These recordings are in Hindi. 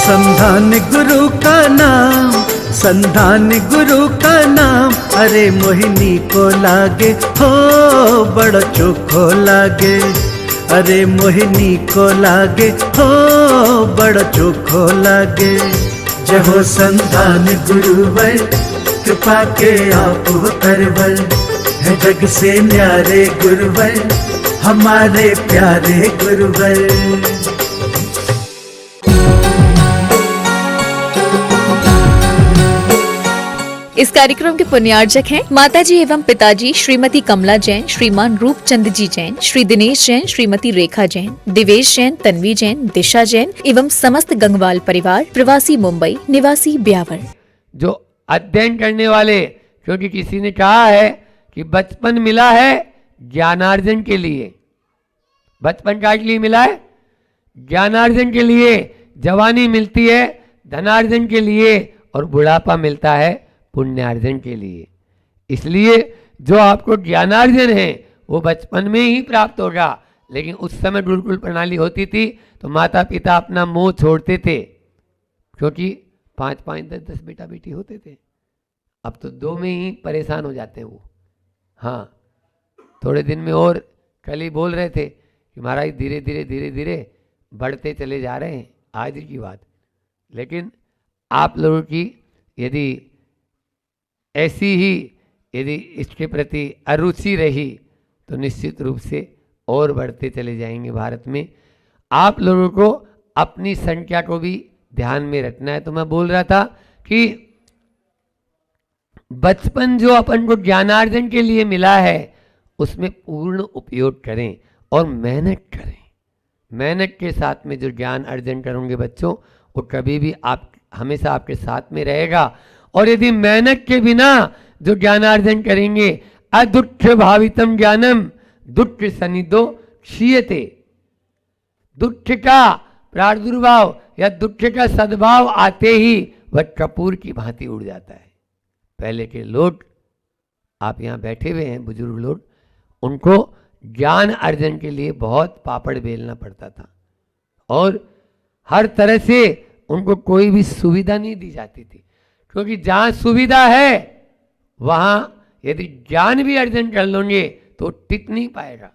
संधान गुरु का नाम, संधान गुरु का नाम, अरे मोहिनी को लागे हो बड़ा चोखो लागे, अरे मोहिनी को लागे हो बड़ा चोखो लागे। जय हो संधान गुरुवर, कृपा के आप हो करवर, है जग से न्यारे गुरुवर, हमारे प्यारे गुरुवर। इस कार्यक्रम के पुण्यार्जक हैं माताजी एवं पिताजी श्रीमती कमला जैन, श्रीमान रूपचंद जी जैन, श्री दिनेश जैन, श्रीमती रेखा जैन, दिवेश जैन, तन्वी जैन, दिशा जैन एवं समस्त गंगवाल परिवार, प्रवासी मुंबई, निवासी ब्यावर। जो अध्ययन करने वाले, क्योंकि किसी ने कहा है कि बचपन मिला है ज्ञानार्जन के लिए। बचपन का लिए मिला है ज्ञानार्जन के लिए, जवानी मिलती है धनार्जन के लिए और बुढ़ापा मिलता है पुण्यार्जन के लिए। इसलिए जो आपको ज्ञानार्जन है वो बचपन में ही प्राप्त होगा। लेकिन उस समय गुरुकुल प्रणाली होती थी तो माता पिता अपना मोह छोड़ते थे, क्योंकि 5-5, 10-10 बेटा बेटी होते थे। अब तो 2 में ही परेशान हो जाते हैं वो। हाँ, थोड़े दिन में, और कल ही बोल रहे थे कि महाराज धीरे धीरे धीरे धीरे बढ़ते चले जा रहे हैं, आज की बात। लेकिन आप लोगों की यदि ऐसी ही यदि इसके प्रति अरुचि रही तो निश्चित रूप से और बढ़ते चले जाएंगे भारत में। आप लोगों को अपनी संख्या को भी ध्यान में रखना है। तो मैं बोल रहा था कि बचपन जो अपन को ज्ञानार्जन के लिए मिला है उसमें पूर्ण उपयोग करें और मेहनत करें। मेहनत के साथ में जो ज्ञान अर्जन करोगे बच्चों, वो कभी भी आप हमेशा आपके साथ में रहेगा। और यदि मेहनत के बिना जो ज्ञानार्जन करेंगे, अदुःख भावितम ज्ञानम दुःख सनिधो क्षीयते, दुःख का प्रादुर्भाव या दुःख का सद्भाव आते ही वह कपूर की भांति उड़ जाता है। पहले के लोग, आप यहाँ बैठे हुए हैं बुजुर्ग लोग, उनको ज्ञान अर्जन के लिए बहुत पापड़ बेलना पड़ता था और हर तरह से उनको कोई भी सुविधा नहीं दी जाती थी, क्योंकि जहाँ सुविधा है वहाँ यदि ज्ञान भी अर्जन कर लोगे तो टिक नहीं पाएगा।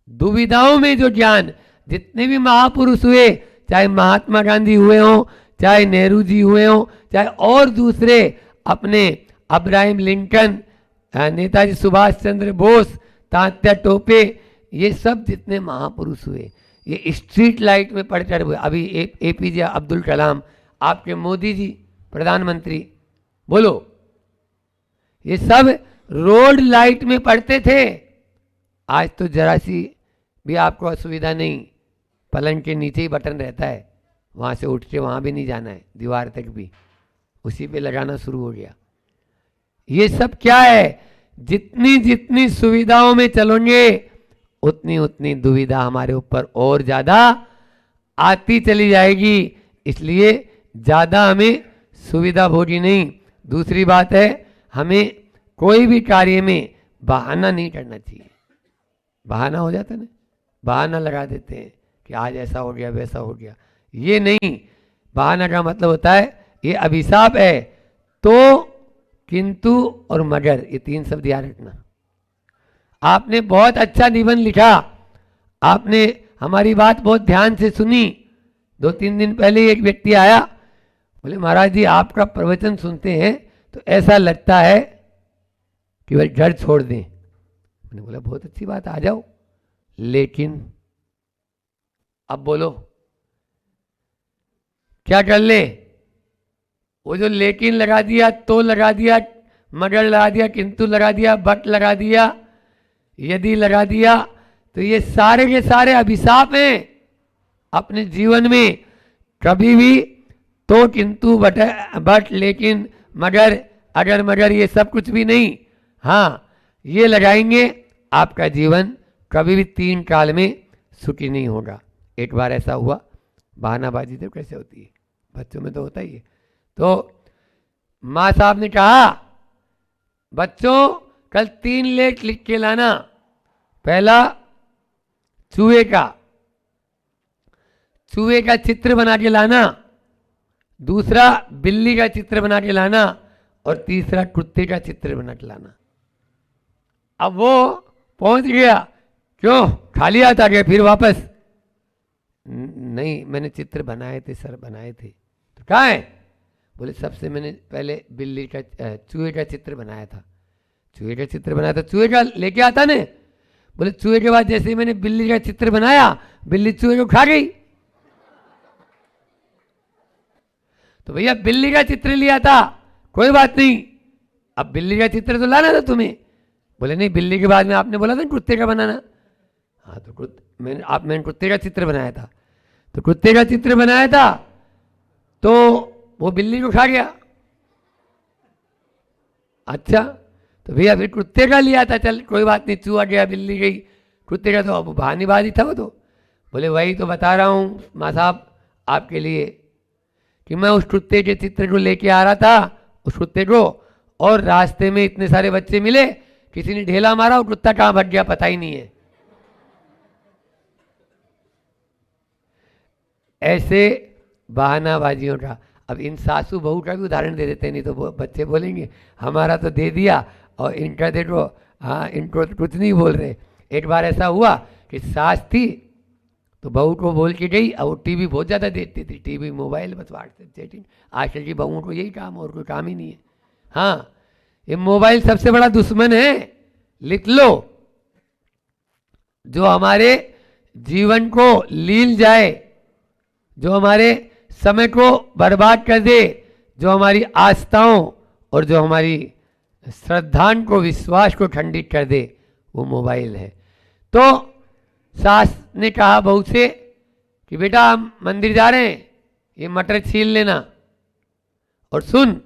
दुविधाओं में जो ज्ञान, जितने भी महापुरुष हुए, चाहे महात्मा गांधी हुए हों, चाहे नेहरू जी हुए हों, चाहे और दूसरे अपने अब्राहम लिंकन, नेताजी सुभाष चंद्र बोस, तात्या टोपे, ये सब जितने महापुरुष हुए, ये स्ट्रीट लाइट में पढ़कर हुए। अभी APJ अब्दुल कलाम, आपके मोदी जी प्रधानमंत्री, बोलो, ये सब रोड लाइट में पढ़ते थे। आज तो जरा सी भी आपको असुविधा नहीं, पलंग के नीचे ही बटन रहता है, वहाँ से उठ के वहाँ भी नहीं जाना है, दीवार तक भी उसी पे लगाना शुरू हो गया। ये सब क्या है? जितनी जितनी सुविधाओं में चलोगे उतनी उतनी दुविधा हमारे ऊपर और ज़्यादा आती चली जाएगी। इसलिए ज़्यादा हमें सुविधा भोगी नहीं। दूसरी बात है, हमें कोई भी कार्य में बहाना नहीं करना चाहिए। बहाना हो जाता है ना, बहाना लगा देते हैं कि आज ऐसा हो गया वैसा हो गया। ये नहीं, बहाना का मतलब होता है ये अभिशाप है। तो, किंतु और मगर, ये 3 शब्द याद रखना। आपने बहुत अच्छा निबंध लिखा, आपने हमारी बात बहुत ध्यान से सुनी। 2-3 दिन पहले एक व्यक्ति आया, बोले महाराज जी आपका प्रवचन सुनते हैं तो ऐसा लगता है कि वह घर छोड़ दें। मैंने बोला बहुत अच्छी बात, आ जाओ, लेकिन अब बोलो क्या कर ले? वो जो लेकिन लगा दिया, तो लगा दिया, मगर लगा दिया, किंतु लगा दिया, बट लगा दिया, यदि लगा दिया, तो ये सारे के सारे अभिशाप हैं अपने जीवन में। कभी भी तो, किंतु, बट, लेकिन, मगर, अगर, मगर, ये सब कुछ भी नहीं। हाँ, ये लगाएंगे, आपका जीवन कभी भी 3 काल में सुखी नहीं होगा। एक बार ऐसा हुआ, बहानाबाजी तो कैसे होती है, बच्चों में तो होता ही है। तो माँ साहब ने कहा बच्चों कल 3 लेख लिख के लाना। पहला चूहे का चित्र बना के लाना, दूसरा बिल्ली का चित्र बना के लाना और तीसरा कुत्ते का चित्र बना के लाना। अब वो पहुंच गया, क्यों खा लिया था क्या फिर वापस? नहीं, मैंने चित्र बनाए थे सर, बनाए थे। तो कहाँ है? बोले सबसे मैंने पहले बिल्ली का चूहे का चित्र बनाया था। चूहे का चित्र बनाया था, चूहे का लेके आता ने। बोले चूहे के बाद जैसे ही मैंने बिल्ली का चित्र बनाया, बिल्ली चूहे को खा गई। तो भैया बिल्ली का चित्र लिया था, कोई बात नहीं, अब बिल्ली का चित्र तो लाना था तुम्हें। बोले नहीं, बिल्ली के बाद में आपने बोला था कुत्ते का बनाना। हाँ तो मैंने कुत्ते का चित्र बनाया था। तो कुत्ते का चित्र बनाया था तो वो बिल्ली को खा गया। अच्छा, तो भैया फिर कुत्ते का लिया था, चल कोई बात नहीं, चूहा गया बिल्ली गई, कुत्ते का तो अब बहानेबाजी था वो तो। बोले वही तो बता रहा हूँ माँ साहब आपके लिए कि मैं उस कुत्ते के चित्र को लेके आ रहा था, उस कुत्ते को, और रास्ते में इतने सारे बच्चे मिले, किसी ने ढेला मारा और कुत्ता कहाँ भग गया पता ही नहीं है। ऐसे बहानाबाजियों का। अब इन सासू बहू का भी उदाहरण दे देते, नहीं तो बच्चे बोलेंगे हमारा तो दे दिया और इनका देखो, हाँ इनको कुछ नहीं बोल रहे। एक बार ऐसा हुआ कि सास थी तो बहू को बोल के गई, और वो टीवी बहुत ज़्यादा देखती थी, टीवी मोबाइल बस व्हाट्सएप चैटिंग। आजकल की बहुओं को यही काम, और कोई काम ही नहीं है। हाँ, ये मोबाइल सबसे बड़ा दुश्मन है, लिख लो। जो हमारे जीवन को लील जाए, जो हमारे समय को बर्बाद कर दे, जो हमारी आस्थाओं और जो हमारी श्रद्धान को, विश्वास को खंडित कर दे, वो मोबाइल है। तो सास ने कहा बहू से कि बेटा हम मंदिर जा रहे हैं, ये मटर छील लेना, और सुन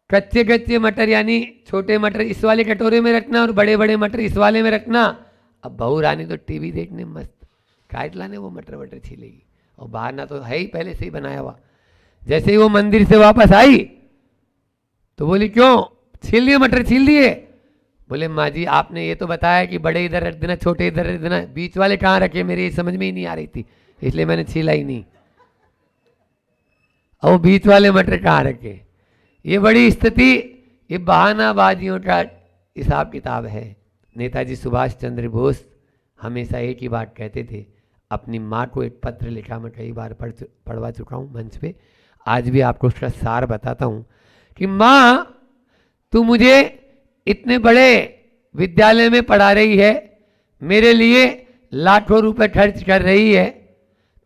कच्चे कच्चे मटर यानी छोटे मटर इस वाले कटोरे में रखना और बड़े बड़े मटर इस वाले में रखना। अब बहू रानी तो टीवी देखने मस्त, काट लाने वो मटर वटर छीलेगी, और बहाना तो है ही पहले से ही बनाया हुआ। जैसे ही वो मंदिर से वापस आई तो बोली क्यों छील दिए, मटर छील दिए? बोले माँ जी आपने ये तो बताया कि बड़े इधर रख देना, छोटे इधर रख देना, बीच वाले कहाँ रखे, मेरे समझ में ही नहीं आ रही थी, इसलिए मैंने छीला ही नहीं। और बीच वाले मटर कहाँ रखे? ये बड़ी स्थिति, ये बहानाबाजियों का हिसाब किताब है। नेताजी सुभाष चंद्र बोस हमेशा एक ही बात कहते थे। अपनी माँ को एक पत्र लिखा, मैं कई बार पढ़वा चुका हूँ मंच पे, आज भी आपको उसका सार बताता हूँ कि माँ तू मुझे इतने बड़े विद्यालय में पढ़ा रही है, मेरे लिए लाखों रुपए खर्च कर रही है,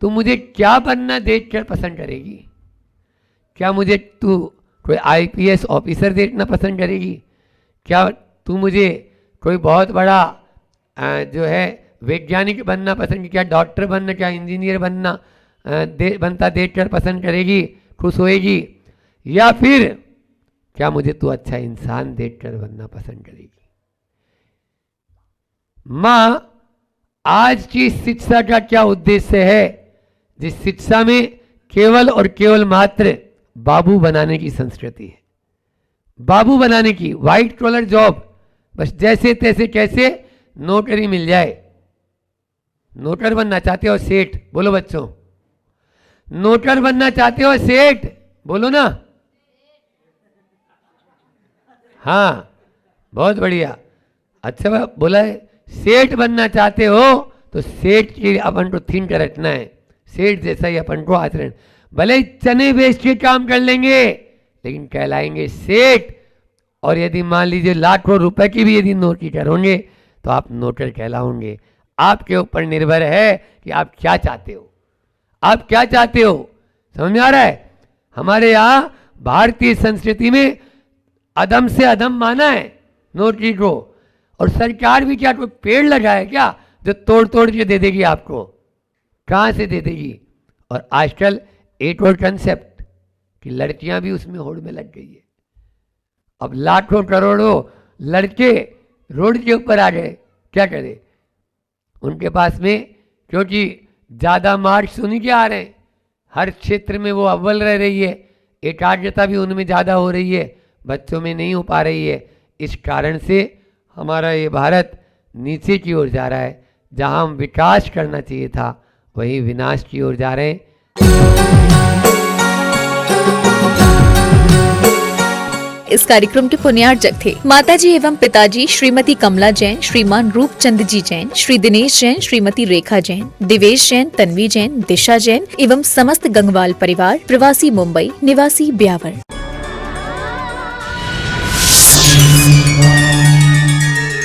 तू मुझे क्या बनना देखकर पसंद करेगी? क्या मुझे तू कोई आईपीएस ऑफिसर देखना पसंद करेगी? क्या तू मुझे कोई बहुत बड़ा जो है वैज्ञानिक बनना पसंद, क्या डॉक्टर बनना, क्या इंजीनियर बनना बनता देखकर पसंद करेगी, खुश होएगी? या फिर क्या मुझे तू अच्छा इंसान देखकर बनना पसंद करेगी? माँ आज की शिक्षा का क्या उद्देश्य है, जिस शिक्षा में केवल और केवल मात्र बाबू बनाने की संस्कृति है, बाबू बनाने की, व्हाइट कॉलर जॉब, बस जैसे तैसे कैसे नौकरी मिल जाए। नौकर बनना चाहते हो सेठ? बोलो बच्चों, नौकर बनना चाहते हो सेठ? बोलो ना। हाँ बहुत बढ़िया, अच्छा बोला है। सेठ बनना चाहते हो तो सेठ की अपन को थिंक रखना है, सेठ जैसा ही अपन को आचरण। भले ही चने बेच के काम कर लेंगे लेकिन कहलाएंगे सेठ। और यदि मान लीजिए लाखों रुपए की भी यदि नौकरी करोगे तो आप नौकर कहलाओगे। आपके ऊपर निर्भर है कि आप क्या चाहते हो, आप क्या चाहते हो। समझ में आ रहा है? हमारे यहाँ भारतीय संस्कृति में अदम से अदम माना है नौकरी को, और सरकार भी क्या कोई पेड़ लगाए क्या जो तोड़ तोड़ के दे देगी आपको? कहाँ से दे देगी? और आजकल एक और कंसेप्ट कि लड़कियां भी उसमें होड़ में लग गई है। अब लाखों करोड़ों लड़के रोड के ऊपर आ गए, क्या करें? उनके पास में क्योंकि ज़्यादा मार्क्स उन्हीं के आ रहे हैं, हर क्षेत्र में वो अव्वल रह रही है, एकाग्रता भी उनमें ज़्यादा हो रही है, बच्चों में नहीं हो पा रही है। इस कारण से हमारा ये भारत नीचे की ओर जा रहा है। जहाँ हम विकास करना चाहिए था वहीं विनाश की ओर जा रहे हैं। इस कार्यक्रम के पुण्यार्जक थे माताजी एवं पिताजी श्रीमती कमला जैन, श्रीमान रूपचंद जी जैन, श्री दिनेश जैन, श्रीमती रेखा जैन, दिवेश जैन, तन्वी जैन, दिशा जैन एवं समस्त गंगवाल परिवार, प्रवासी मुंबई, निवासी ब्यावर।